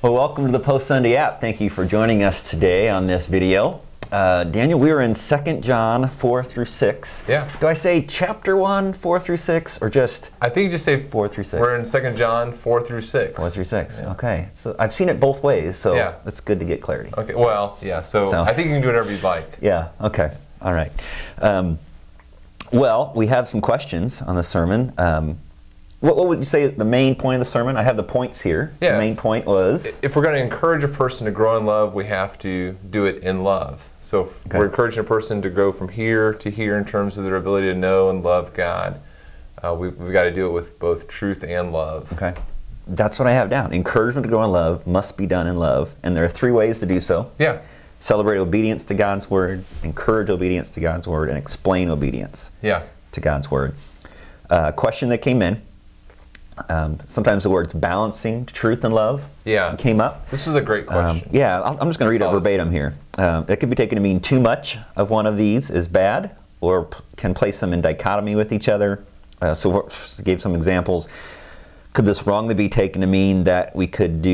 Well, welcome to the Post Sunday app. Thank you for joining us today on this video. Daniel, we are in 2 John 4 through 6. Yeah. Do I say chapter 1, 4 through 6, or just? I think you just say 4 through 6. We're in 2 John 4 through 6. 4 through 6. Yeah. Okay. So I've seen it both ways, so yeah. It's good to get clarity. Okay. Well, yeah. So I think you can do whatever you'd like. Yeah. Okay. All right. Well, we have some questions on the sermon. What would you say the main point of the sermon? I have the points here. Yeah. The main point was? If we're going to encourage a person to grow in love, we have to do it in love. So if we're encouraging a person to go from here to here in terms of their ability to know and love God, we've got to do it with both truth and love. Okay. That's what I have down. Encouragement to grow in love must be done in love. And there are 3 ways to do so. Yeah. Celebrate obedience to God's Word, encourage obedience to God's Word, and explain obedience to God's Word. Question that came in. Sometimes the words balancing truth and love came up. This was a great question. I'm just going to read it verbatim here. It could be taken to mean too much of one of these is bad, or can place them in dichotomy with each other. So gave some examples. Could this wrongly be taken to mean that we could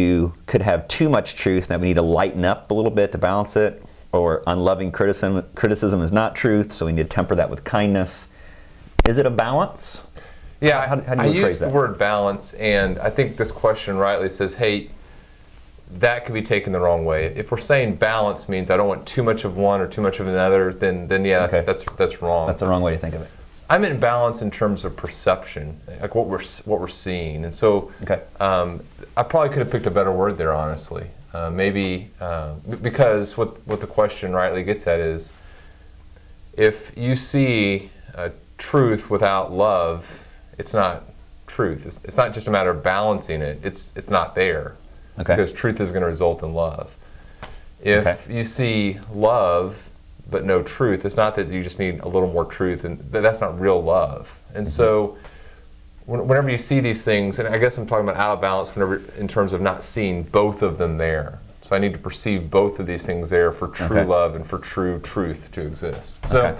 have too much truth, that we need to lighten up a little bit to balance it? Or unloving criticism is not truth, so we need to temper that with kindness. Is it a balance? Yeah, how do you I use that? the word balance, and I think this question rightly says, hey, that could be taken the wrong way. If we're saying balance means I don't want too much of one or too much of another, then yeah, that's wrong. That's the wrong way to think of it. I meant balance in terms of perception, like what we're seeing, and so I probably could have picked a better word there, honestly. Maybe because what the question rightly gets at is, if you see truth without love, it's not truth. It's not just a matter of balancing it. It's not there, because truth is going to result in love. If you see love but no truth, it's not that you just need a little more truth, and that's not real love. And so whenever you see these things, and I guess I'm talking about out of balance in terms of not seeing both of them there. So I need to perceive both of these things there for true love and for true truth to exist. So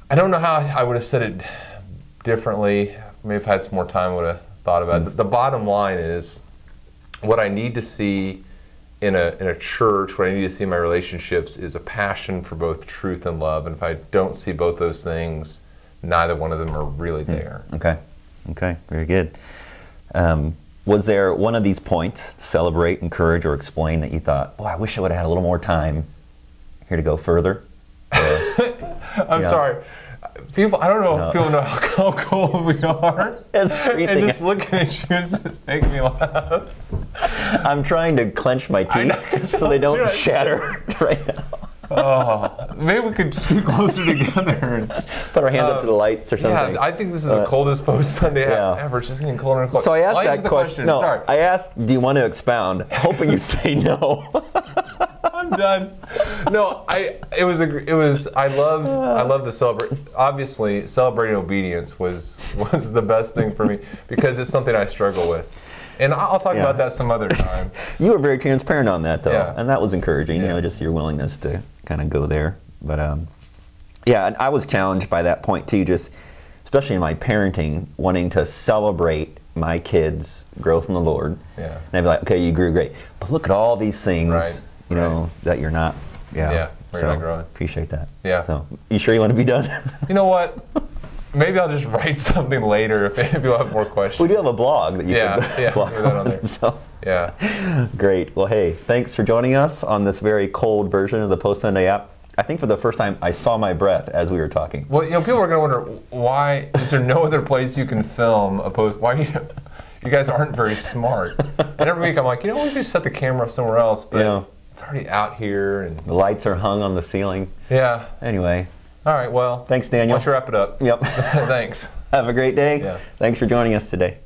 I don't know how I would have said it differently. Maybe if I had some more time, I would have thought about it. The bottom line is, what I need to see in a church, what I need to see in my relationships is a passion for both truth and love. And if I don't see both those things, neither one of them are really there. Okay, very good. Was there one of these points, celebrate, encourage, or explain, that you thought, boy, I wish I would have had a little more time here to go further? I'm sorry. People, I don't know if people know how cold we are. It's freezing. And just looking at you is just making me laugh. I'm trying to clench my teeth so they don't shatter right now. Oh, maybe we could scoot closer together and put our hands up to the lights or something. Yeah, I think this is the coldest Post Sunday ever. It's just getting colder and colder. So I asked that question. No, sorry. I asked, do you want to expound? Hoping you'd say no. I'm done. No, I love the celebrate. Obviously, celebrating obedience was the best thing for me, because it's something I struggle with. And I'll talk about that some other time. You were very transparent on that, though, and that was encouraging. Yeah. You know, just your willingness to kind of go there. But yeah, and I was challenged by that point too. Just especially in my parenting, wanting to celebrate my kids' growth in the Lord. Yeah. And I'd be like, okay, you grew great, but look at all these things, you know, that you're not. You're not growing. Appreciate that. Yeah. So, you sure you want to be done? You know what? Maybe I'll just write something later if people have more questions. We do have a blog that you can blog that on there. So. Yeah. Great. Well, hey, thanks for joining us on this very cold version of the Post Sunday app. I think for the first time I saw my breath as we were talking. Well, you know, people are going to wonder, why is there no other place you can film a post? Why you guys aren't very smart? And every week I'm like, you know, we could just set the camera somewhere else, but it's already out here, and the lights are hung on the ceiling. Yeah. Anyway. All right, well. Thanks, Daniel. Why don't you wrap it up? Yep. Thanks. Have a great day. Yeah. Thanks for joining us today.